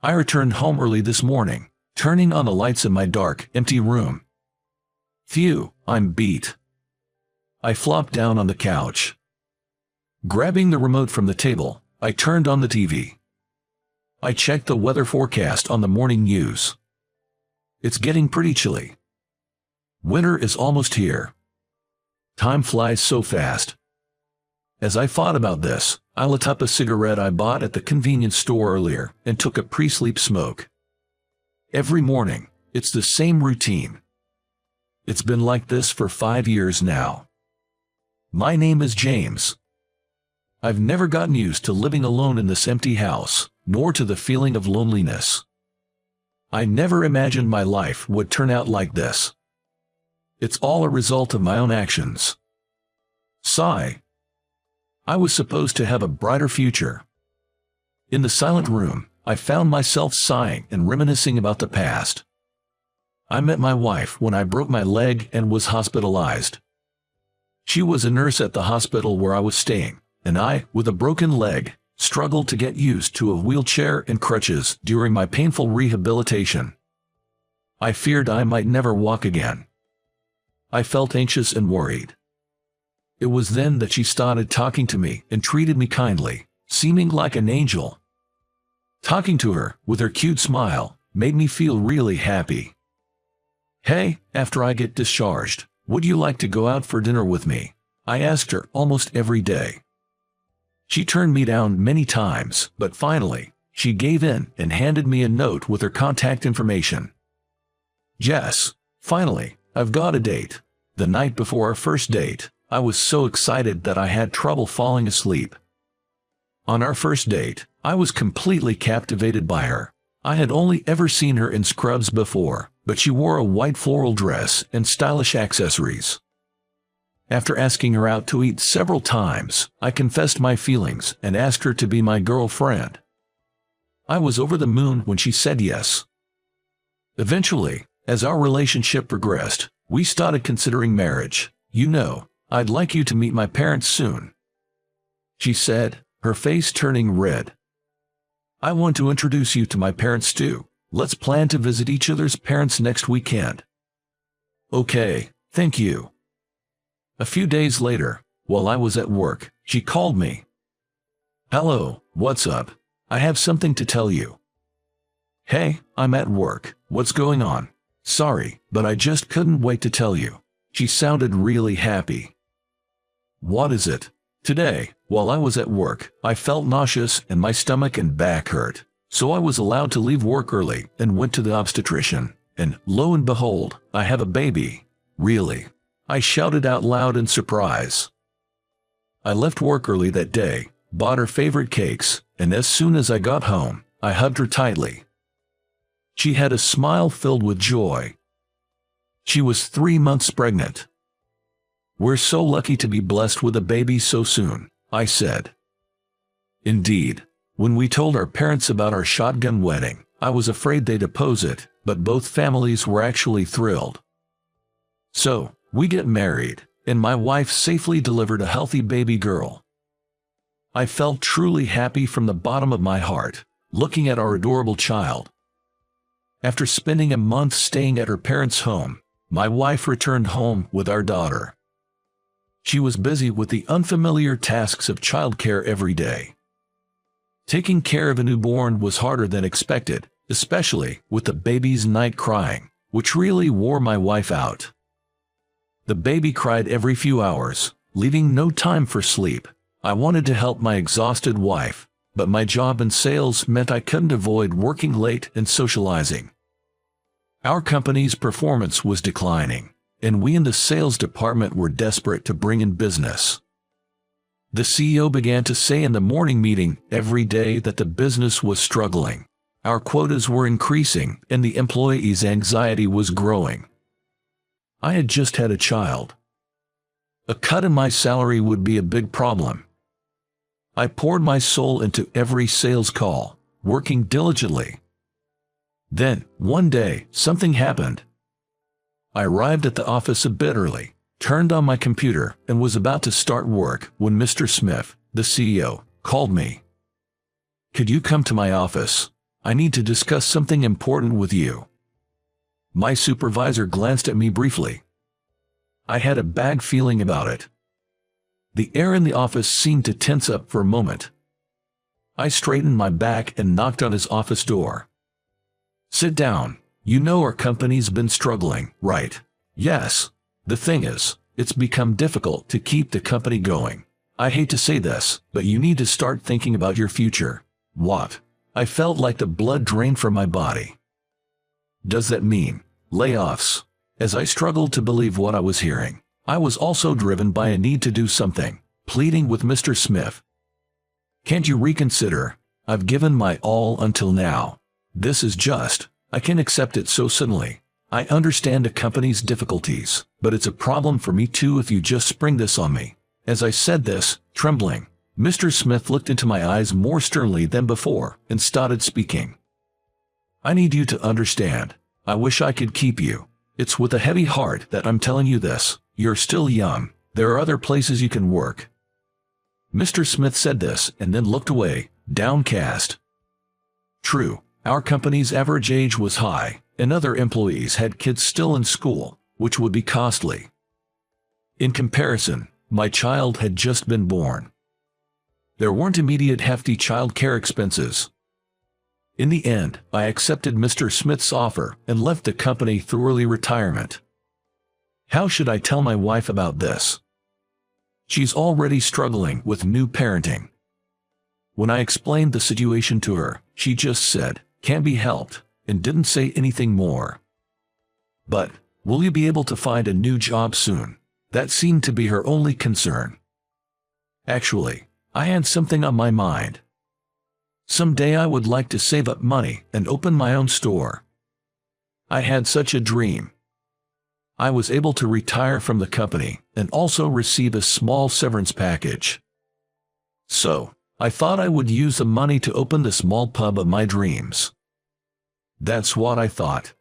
I returned home early this morning, turning on the lights in my dark, empty room. Phew, I'm beat. I flopped down on the couch. Grabbing the remote from the table, I turned on the TV. I checked the weather forecast on the morning news. It's getting pretty chilly. Winter is almost here. Time flies so fast. As I thought about this, I lit up a cigarette I bought at the convenience store earlier and took a pre-sleep smoke. Every morning, it's the same routine. It's been like this for 5 years now. My name is James. I've never gotten used to living alone in this empty house, nor to the feeling of loneliness. I never imagined my life would turn out like this. It's all a result of my own actions. Sigh. I was supposed to have a brighter future. In the silent room, I found myself sighing and reminiscing about the past. I met my wife when I broke my leg and was hospitalized. She was a nurse at the hospital where I was staying, and I, with a broken leg, struggled to get used to a wheelchair and crutches during my painful rehabilitation. I feared I might never walk again. I felt anxious and worried. It was then that she started talking to me and treated me kindly, seeming like an angel. Talking to her, with her cute smile, made me feel really happy. "Hey, after I get discharged, would you like to go out for dinner with me?" I asked her almost every day. She turned me down many times, but finally, she gave in and handed me a note with her contact information. Yes, finally, I've got a date. The night before our first date, I was so excited that I had trouble falling asleep. On our first date, I was completely captivated by her. I had only ever seen her in scrubs before, but she wore a white floral dress and stylish accessories. After asking her out to eat several times, I confessed my feelings and asked her to be my girlfriend. I was over the moon when she said yes. Eventually, as our relationship progressed, we started considering marriage. "You know, I'd like you to meet my parents soon," she said, her face turning red. "I want to introduce you to my parents too. Let's plan to visit each other's parents next weekend." "Okay, thank you." A few days later, while I was at work, she called me. "Hello, what's up? I have something to tell you." "Hey, I'm at work. What's going on?" "Sorry, but I just couldn't wait to tell you." She sounded really happy. "What is it?" "Today, while I was at work, I felt nauseous and my stomach and back hurt, so I was allowed to leave work early and went to the obstetrician, and lo and behold, I have a baby." "Really?" I shouted out loud in surprise. I left work early that day, bought her favorite cakes, and as soon as I got home, I hugged her tightly. She had a smile filled with joy. She was 3 months pregnant. "We're so lucky to be blessed with a baby so soon," I said. Indeed, when we told our parents about our shotgun wedding, I was afraid they'd oppose it, but both families were actually thrilled. So, we get married, and my wife safely delivered a healthy baby girl. I felt truly happy from the bottom of my heart, looking at our adorable child. After spending a month staying at her parents' home, my wife returned home with our daughter. She was busy with the unfamiliar tasks of childcare every day. Taking care of a newborn was harder than expected, especially with the baby's night crying, which really wore my wife out. The baby cried every few hours, leaving no time for sleep. I wanted to help my exhausted wife, but my job in sales meant I couldn't avoid working late and socializing. Our company's performance was declining, and we in the sales department were desperate to bring in business. The CEO began to say in the morning meeting every day that the business was struggling. Our quotas were increasing, and the employees' anxiety was growing. I had just had a child. A cut in my salary would be a big problem. I poured my soul into every sales call, working diligently. Then, one day, something happened. I arrived at the office a bit early, turned on my computer, and was about to start work when Mr. Smith, the CEO, called me. "Could you come to my office?" I need to discuss something important with you." My supervisor glanced at me briefly. I had a bad feeling about it. The air in the office seemed to tense up for a moment. I straightened my back and knocked on his office door. "Sit down. You know our company's been struggling, right?" "Yes. The thing is, it's become difficult to keep the company going. I hate to say this, but you need to start thinking about your future." "What?" I felt like the blood drained from my body. "Does that mean layoffs?" As I struggled to believe what I was hearing, I was also driven by a need to do something, pleading with Mr. Smith. "Can't you reconsider? I've given my all until now. This is just, I can't accept it so suddenly. I understand the company's difficulties, but it's a problem for me too if you just spring this on me." As I said this, trembling, Mr. Smith looked into my eyes more sternly than before and started speaking. "I need you to understand. I wish I could keep you. It's with a heavy heart that I'm telling you this. You're still young. There are other places you can work." Mr. Smith said this and then looked away, downcast. True, our company's average age was high, and other employees had kids still in school, which would be costly. In comparison, my child had just been born. There weren't immediate hefty child care expenses. In the end, I accepted Mr. Smith's offer and left the company through early retirement. How should I tell my wife about this? She's already struggling with new parenting. When I explained the situation to her, she just said, "Can't be helped," and didn't say anything more. But, "Will you be able to find a new job soon?" That seemed to be her only concern. Actually, I had something on my mind. Someday I would like to save up money and open my own store. I had such a dream. I was able to retire from the company and also receive a small severance package. So, I thought I would use the money to open the small pub of my dreams. That's what I thought.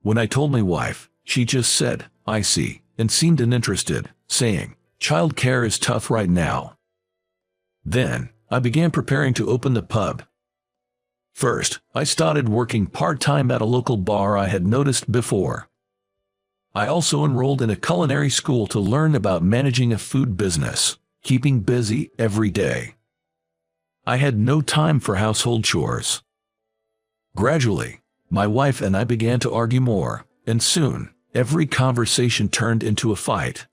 When I told my wife, she just said, "I see," and seemed uninterested, saying, "Child care is tough right now." Then, I began preparing to open the pub. First, I started working part-time at a local bar I had noticed before. I also enrolled in a culinary school to learn about managing a food business, keeping busy every day. I had no time for household chores. Gradually, my wife and I began to argue more, and soon, every conversation turned into a fight.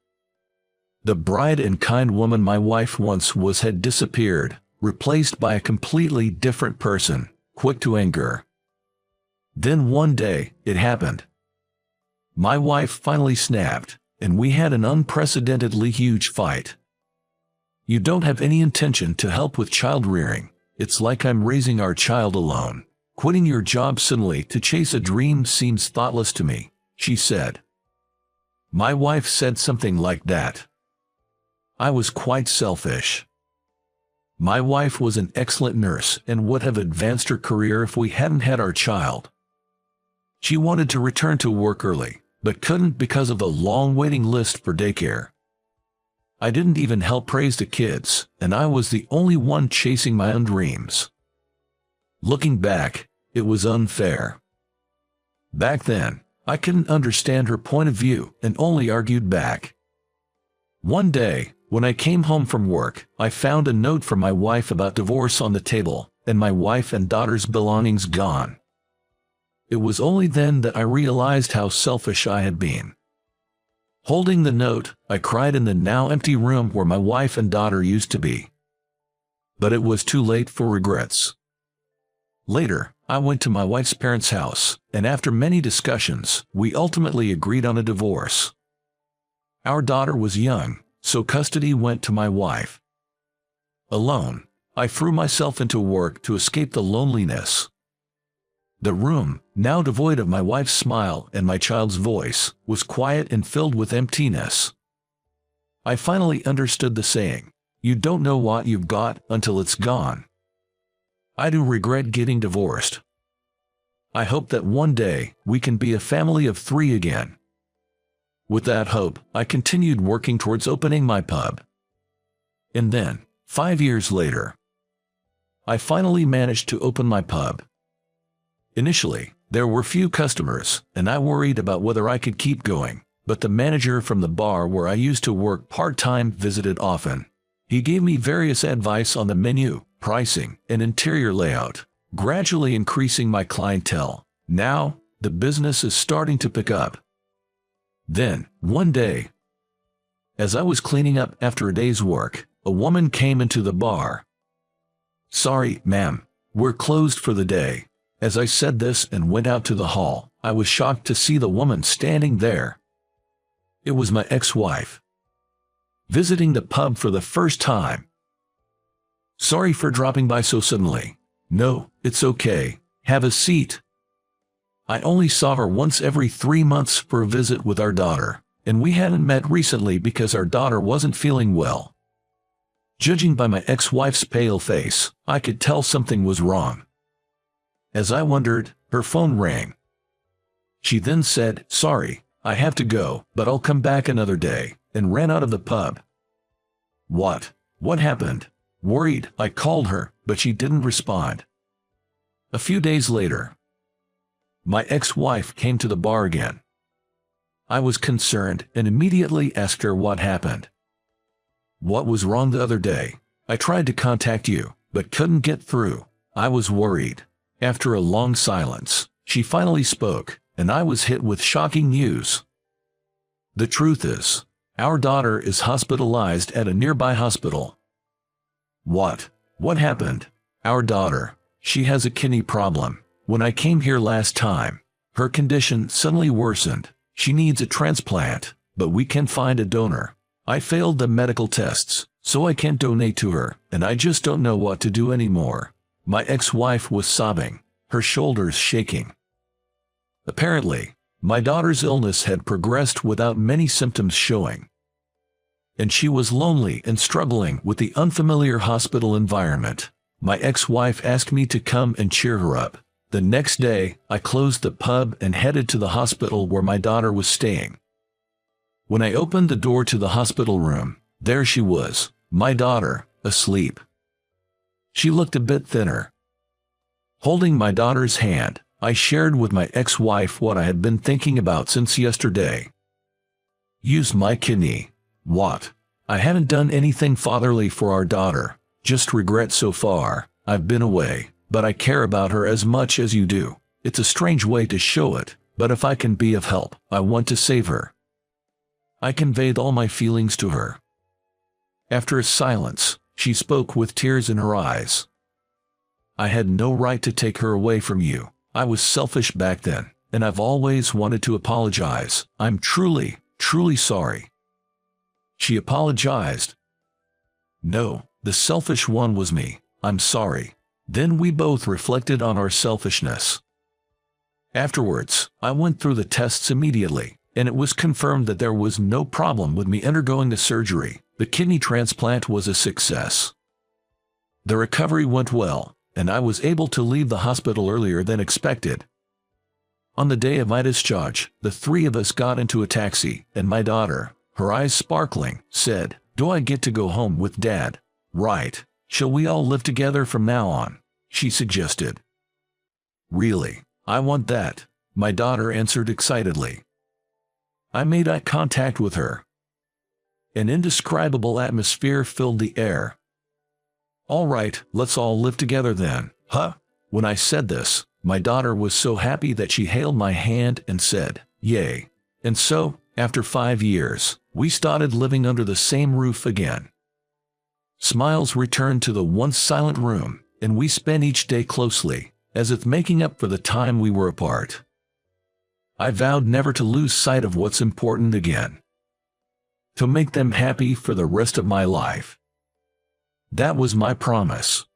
The bright and kind woman my wife once was had disappeared, replaced by a completely different person, quick to anger. Then one day, it happened. My wife finally snapped, and we had an unprecedentedly huge fight. "You don't have any intention to help with child rearing. It's like I'm raising our child alone. Quitting your job suddenly to chase a dream seems thoughtless to me," she said. My wife said something like that. I was quite selfish. My wife was an excellent nurse and would have advanced her career if we hadn't had our child. She wanted to return to work early, but couldn't because of the long waiting list for daycare. I didn't even help raise the kids, and I was the only one chasing my own dreams. Looking back, it was unfair. Back then, I couldn't understand her point of view and only argued back. One day, when I came home from work, I found a note from my wife about divorce on the table, and my wife and daughter's belongings gone. It was only then that I realized how selfish I had been. Holding the note, I cried in the now empty room where my wife and daughter used to be. But it was too late for regrets. Later, I went to my wife's parents' house, and after many discussions, we ultimately agreed on a divorce. Our daughter was young, so custody went to my wife. Alone, I threw myself into work to escape the loneliness. The room, now devoid of my wife's smile and my child's voice, was quiet and filled with emptiness. I finally understood the saying, "You don't know what you've got until it's gone." I do regret getting divorced. I hope that one day we can be a family of 3 again. With that hope, I continued working towards opening my pub. And then, 5 years later, I finally managed to open my pub. Initially, there were few customers, and I worried about whether I could keep going, but the manager from the bar where I used to work part-time visited often. He gave me various advice on the menu, pricing, and interior layout, gradually increasing my clientele. Now, the business is starting to pick up. Then, one day, as I was cleaning up after a day's work, a woman came into the bar. "Sorry, ma'am, we're closed for the day." As I said this and went out to the hall, I was shocked to see the woman standing there. It was my ex-wife, visiting the pub for the first time. "Sorry for dropping by so suddenly." "No, it's okay. Have a seat." I only saw her once every 3 months for a visit with our daughter, and we hadn't met recently because our daughter wasn't feeling well. Judging by my ex-wife's pale face, I could tell something was wrong. As I wondered, her phone rang. She then said, "Sorry, I have to go, but I'll come back another day," and ran out of the pub. What happened? Worried, I called her, but she didn't respond. A few days later, my ex-wife came to the bar again. I was concerned and immediately asked her what happened. "What was wrong the other day? I tried to contact you, but couldn't get through. I was worried." After a long silence, she finally spoke, and I was hit with shocking news. The truth is, our daughter is hospitalized at a nearby hospital. What happened? Our daughter, she has a kidney problem. When I came here last time, her condition suddenly worsened. She needs a transplant, but we can't find a donor. I failed the medical tests, so I can't donate to her, and I just don't know what to do anymore. My ex-wife was sobbing, her shoulders shaking. Apparently, my daughter's illness had progressed without many symptoms showing, and she was lonely and struggling with the unfamiliar hospital environment. My ex-wife asked me to come and cheer her up. The next day, I closed the pub and headed to the hospital where my daughter was staying. When I opened the door to the hospital room, there she was, my daughter, asleep. She looked a bit thinner. Holding my daughter's hand, I shared with my ex-wife what I had been thinking about since yesterday. Use my kidney. What? I haven't done anything fatherly for our daughter, just regret so far. I've been away, but I care about her as much as you do. It's a strange way to show it, but if I can be of help, I want to save her. I conveyed all my feelings to her. After a silence, she spoke with tears in her eyes. "I had no right to take her away from you. I was selfish back then, and I've always wanted to apologize. I'm truly sorry." She apologized. "No, the selfish one was me. I'm sorry." Then we both reflected on our selfishness. Afterwards, I went through the tests immediately, and it was confirmed that there was no problem with me undergoing the surgery. The kidney transplant was a success. The recovery went well, and I was able to leave the hospital earlier than expected. On the day of my discharge, the three of us got into a taxi, and my daughter, her eyes sparkling, said, "Do I get to go home with Dad?" "Right. Shall we all live together from now on?" she suggested. "Really? I want that," my daughter answered excitedly. I made eye contact with her. An indescribable atmosphere filled the air. "All right, let's all live together then, huh?" When I said this, my daughter was so happy that she held my hand and said, "Yay." And so, after 5 years, we started living under the same roof again. Smiles returned to the once silent room, and we spent each day closely, as if making up for the time we were apart. I vowed never to lose sight of what's important again. To make them happy for the rest of my life. That was my promise.